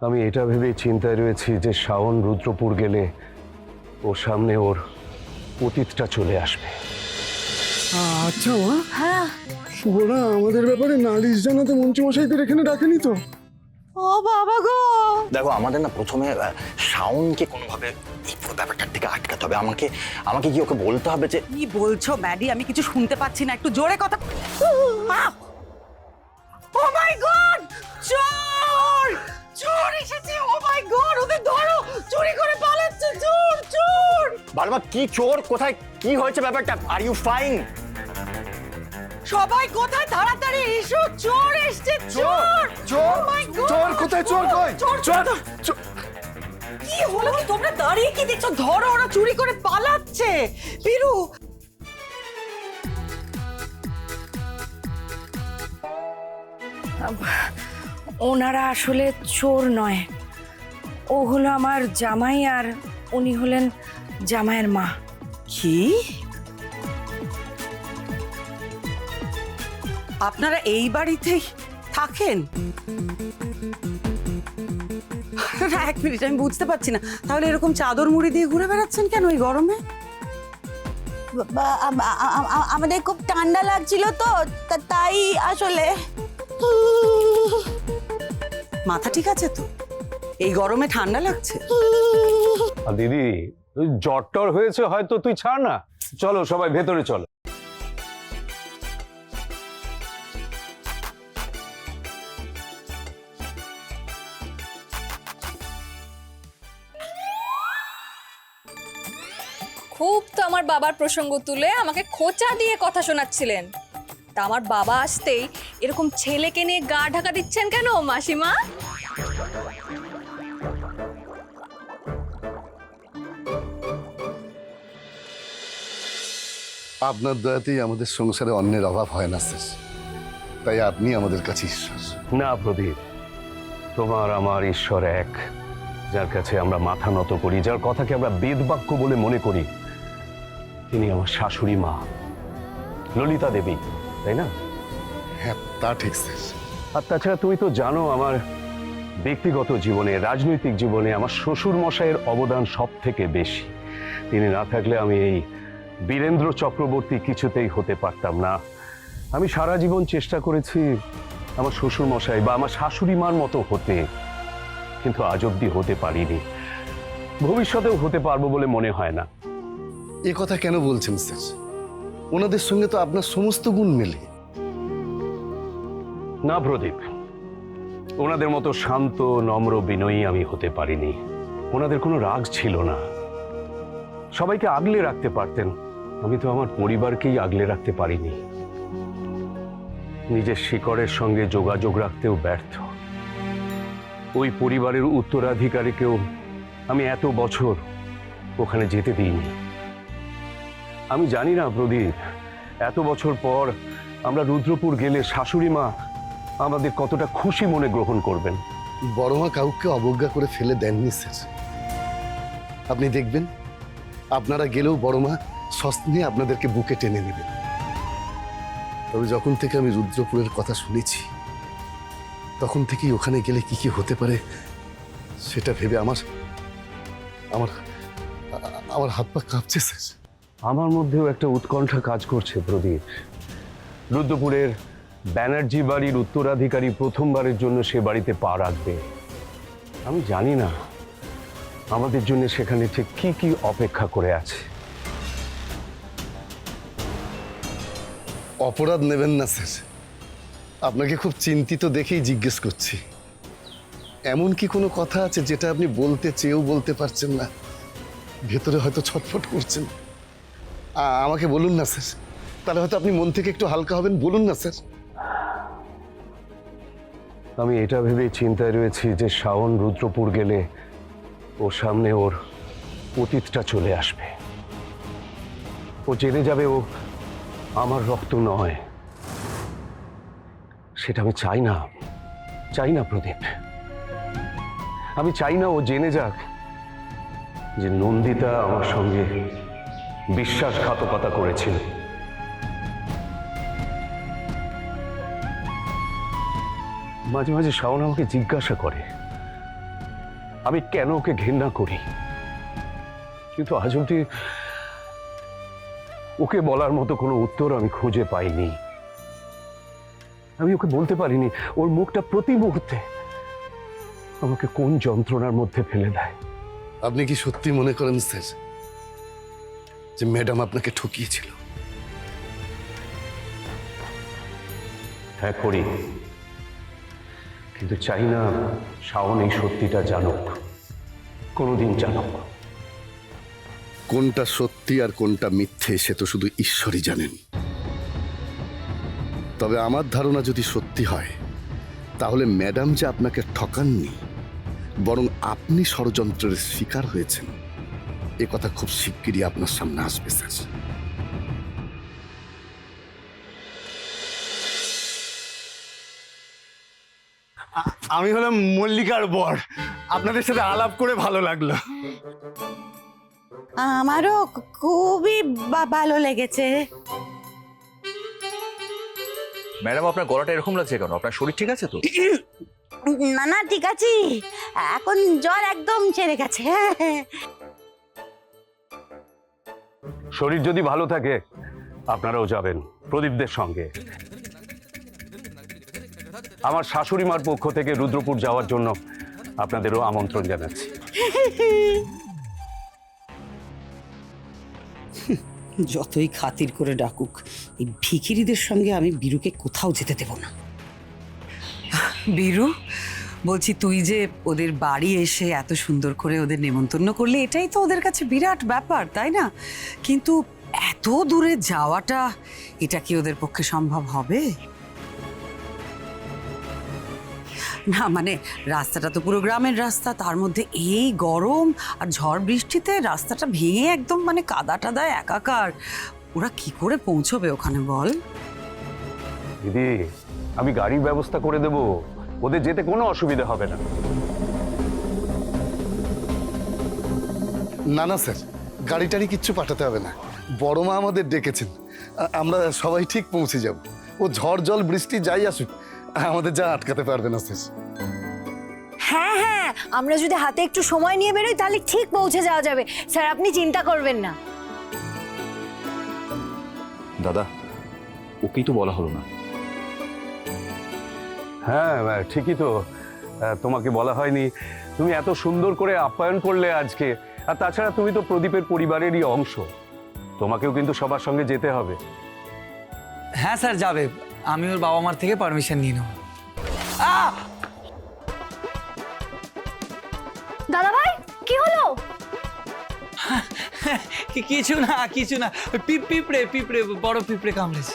আমি এটা ভেবে চিন্তায় রয়েছি যে শাওন রুদ্রপুর গেলে ওর সামনে ওর অতীতটা চলে আসবে। আচ্ছা মা, হ্যাঁ। শুভরা আমাদের ব্যাপারে নালিশ জানাতে মন্ত্রীমশাইদের এখানে ডাকেনি তো? ও বাবা গো, দেখো আমাদের না প্রথমে শাওনকে কোনোভাবে এই পুরো ব্যাপারটার থেকে আটকাতে হবে। আমাকে আমাকে কি ওকে বলতে হবে যে কি বলছো ম্যাডি? আমি কিছু শুনতে পাচ্ছি না, একটু জোরে কথা। ও মাই গড, চোর! চোর এসেছে! ও মাই গড, ওদের ধরো! চুরি করে পালাচ্ছে চোর! চোর! বারবার কি চোর, কোথায় কি হয়েছে ব্যাপারটা? Are you fine? সবাই কোথায়? তাড়াতাড়ি এসো, চোর এসেছে! চোর! চোর! Oh my God! চোর কোথায়? চোর কই? চোর! চোর! চোর! কি হলো কি? তোমরা দাঁড়িয়ে কি দেখছো? ধরো, ওরা চুরি করে পালাচ্ছে! বীরু, ওনারা আসলে চোর নয়, ও হলো আমার জামাই আর উনি হলেন জামাইয়ের মা। কি? আপনারা এই বাড়িতেই থাকেন? না, এক মিনিট, আমি বুঝতে পারছি না। তাহলে এরকম চাদর মুড়ি দিয়ে ঘুরে বেড়াচ্ছেন কেন এই গরমে? আমাদের খুব ঠান্ডা লাগছিল তো, তাই আসলে। মাথা ঠিক আছে তো? এই গরমে ঠান্ডা লাগছে? আর দিদি, তুই জ্বর টর হয়েছে হয়তো, তুই ছাড় না। চলো সবাই ভেতরে চলো। খুব তো আমার বাবার প্রসঙ্গ তুলে আমাকে খোঁচা দিয়ে কথা শোনাচ্ছিলেন। তা আমার বাবা আসতেই এরকম ছেলেকে নিয়ে গা ঢাকা দিচ্ছেন কেন মাসিমা? আপনার দয়াতেই আমাদের সংসারে অন্যের অভাব হয় না স্যার, তাই আপনি আমাদের কাছে ঈশ্বর। না প্রদীপ, তোমার আমার ঈশ্বর এক, যার কাছে আমরা মাথা নত করি, যার কথাকে আমরা বেদবাক্য বলে মনে করি, তিনি আমার শাশুড়ি মা ললিতা দেবী, তাই না? হ্যাঁ, তা ঠিক স্যার। আর তাছাড়া তুমি তো জানো আমার ব্যক্তিগত জীবনে, রাজনৈতিক জীবনে আমার শ্বশুর মশাইয়ের অবদান সব থেকে বেশি। তিনি না থাকলে আমি এই বীরেন্দ্র চক্রবর্তী কিছুতেই হতে পারতাম না। আমি সারা জীবন চেষ্টা করেছি আমার শ্বশুর মশাই বা আমার শাশুড়ি মার মতো হতে, কিন্তু আজ অব্দি হতে পারিনি, ভবিষ্যতেও হতে পারবো বলে মনে হয় না। এ কথা কেন বলছেন স্যার? ওনাদের সঙ্গে তো আপনার সমস্ত গুণ মেলে। না প্রদীপ, ওনাদের মতো শান্ত নম্র বিনয়ী আমি হতে পারিনি। ওনাদের কোনো রাগ ছিল না, সবাইকে আগলে রাখতে পারতেন। আমি তো আমার পরিবারকেই আগলে রাখতে পারিনি, নিজের শিকড়ের সঙ্গে যোগাযোগ রাখতেও ব্যর্থ। ওই পরিবারের উত্তরাধিকারীকেও আমি এত বছর ওখানে যেতে দিইনি। আমি জানি না প্রদীপ, এত বছর পর আমরা রুদ্রপুর গেলে শাশুড়ি মা আমাদের কতটা খুশি মনে গ্রহণ করবেন। বড় মা কাউকে অবজ্ঞা করে ফেলে দেননি স্যার। আপনি দেখবেন আপনারা গেলেও বড় মা সস্নেহে আপনাদেরকে বুকে টেনে নেবেন। তবে যখন থেকে আমি রুদ্রপুরের কথা শুনেছি, তখন থেকেই ওখানে গেলে কি কি হতে পারে সেটা ভেবে আমার আমার আমার হাত পা কাঁপছে স্যার। আমার মধ্যেও একটা উৎকণ্ঠা কাজ করছে প্রদীপ। রুদ্রপুরের ব্যানার্জি বাড়ির উত্তরাধিকারী প্রথমবারের জন্য সে বাড়িতে পা রাখবে। আমি জানি না আমাদের জন্য সেখানে ঠিক কি কি অপেক্ষা করে আছে। অপরাধ নেবেন না স্যার, আপনাকে খুব চিন্তিত দেখেই জিজ্ঞেস করছি। এমন কি কোনো কথা আছে যেটা আপনি বলতে চেয়েও বলতে পারছেন না, ভেতরে হয়তো ছটফট করছেন? আমাকে বলুন না স্যার, তাহলে হয়তো আপনি মন থেকে একটু হালকা হবেন। বলুন না স্যার। আমি এটা ভেবে চিন্তায় রয়েছি যে শাওন রুদ্রপুর গেলে ওর সামনে ওর অতীতটা চলে আসবে। ও জেনে যাবে ও আমার রক্ত নয়। সেটা আমি চাই না, চাই না প্রদীপ। আমি চাই না ও জেনে যাক যে নন্দিতা আমার সঙ্গে বিশ্বাসঘাতকতা করেছিল। মাঝে মাঝে শাওন আমাকে জিজ্ঞাসা করে আমি কেন ওকে ঘৃণা করি, কিন্তু আজ অব্দি ওকে বলার মতো কোনো উত্তর আমি খুঁজে পাইনি। আমি ওকে বলতে পারিনি ওর মুখটা প্রতি মুহূর্তে আমাকে কোন যন্ত্রণার মধ্যে ফেলে দেয়। আপনি কি সত্যি মনে করেন স্যার যে ম্যাডাম আপনাকে ঠকিয়েছিল? হ্যাঁ করি, কিন্তু চাই না শাওন এই সত্যিটা জানুক, কোনোদিন জানুক। কোনটা সত্যি আর কোনটা মিথ্যে সে তো শুধু ঈশ্বরই জানেন। তবে আমার ধারণা যদি সত্যি হয় তাহলে ম্যাডাম যে আপনাকে ঠকাননি, বরং আপনি ষড়যন্ত্রের শিকার হয়েছেন, এ কথা খুব শিগগিরই আপনার সামনে আসবে স্যার। আমি হলাম মল্লিকার বর। আপনাদের সাথে আলাপ করে ভালো লাগলো। আমারও খুবই ভালো লেগেছে। ম্যাডাম, আপনার গলাটা এরকম লাগছে কেন? আপনার শরীর ঠিক আছে তো? না না, ঠিক আছে, এখন জ্বর একদম ছেড়ে গেছে। শরীর যদি ভালো থাকে আপনারাও যাবেন প্রদীপদের সঙ্গে। আমার শাশুড়ি মার পক্ষ থেকে রুদ্রপুর যাওয়ার জন্য আপনাদেরও আমন্ত্রণ জানাচ্ছি। যতই খাতির করে ডাকুক, এই ভিখিরিদের সঙ্গে আমি বীরুকে কোথাও যেতে দেব না। বীরু, বলছি তুই যে ওদের বাড়ি এসে এত সুন্দর করে ওদের নেমন্তন্ন করলে, এটাই তো ওদের কাছে বিরাট ব্যাপার, তাই না? কিন্তু এত দূরে যাওয়াটা, এটা কি ওদের পক্ষে সম্ভব হবে? না মানে রাস্তাটা তো পুরো গ্রামের রাস্তা, তার মধ্যে এই গরম আর ঝড় বৃষ্টিতে রাস্তাটা ভেঙে একদম মানে কাদা টাদা একাকার। ওরা কি করে পৌঁছবে ওখানে বল? দিদি, আমি গাড়ির ব্যবস্থা করে দেব, ওদের যেতে কোনো অসুবিধা হবে না। না না স্যার, গাড়ি টাড়ি কিচ্ছু পাঠাতে হবে না। বড় মা আমাদের ডেকেছেন, আমরা সবাই ঠিক পৌঁছে যাব। ও ঝড় জল বৃষ্টি যাই আসুক, আমাদের যা আটকাতে পারবে না স্যার। হ্যাঁ হ্যাঁ, আমরা যদি হাতে একটু সময় নিয়ে বেরোই তাহলে ঠিক পৌঁছে যাওয়া যাবে স্যার, আপনি চিন্তা করবেন না। দাদা, ওকেই তো বলা হলো না। হ্যাঁ ঠিকই তো, তোমাকে বলা হয়নি। তুমি এত সুন্দর করে আপ্যায়ন করলে আজকে, আর তাছাড়া তুমি তো প্রদীপের পরিবারেরই অংশ, তোমাকেও কিন্তু সবার সঙ্গে যেতে হবে। হ্যাঁ স্যার, যাবে। আমি ওর বাবা মার থেকে পারমিশন নিয়ে নেব। দাদা ভাই, কি হলো? কিছু না, কিছু না। পিঁপড়ে বড় পিঁপড়ে কামড়েছে।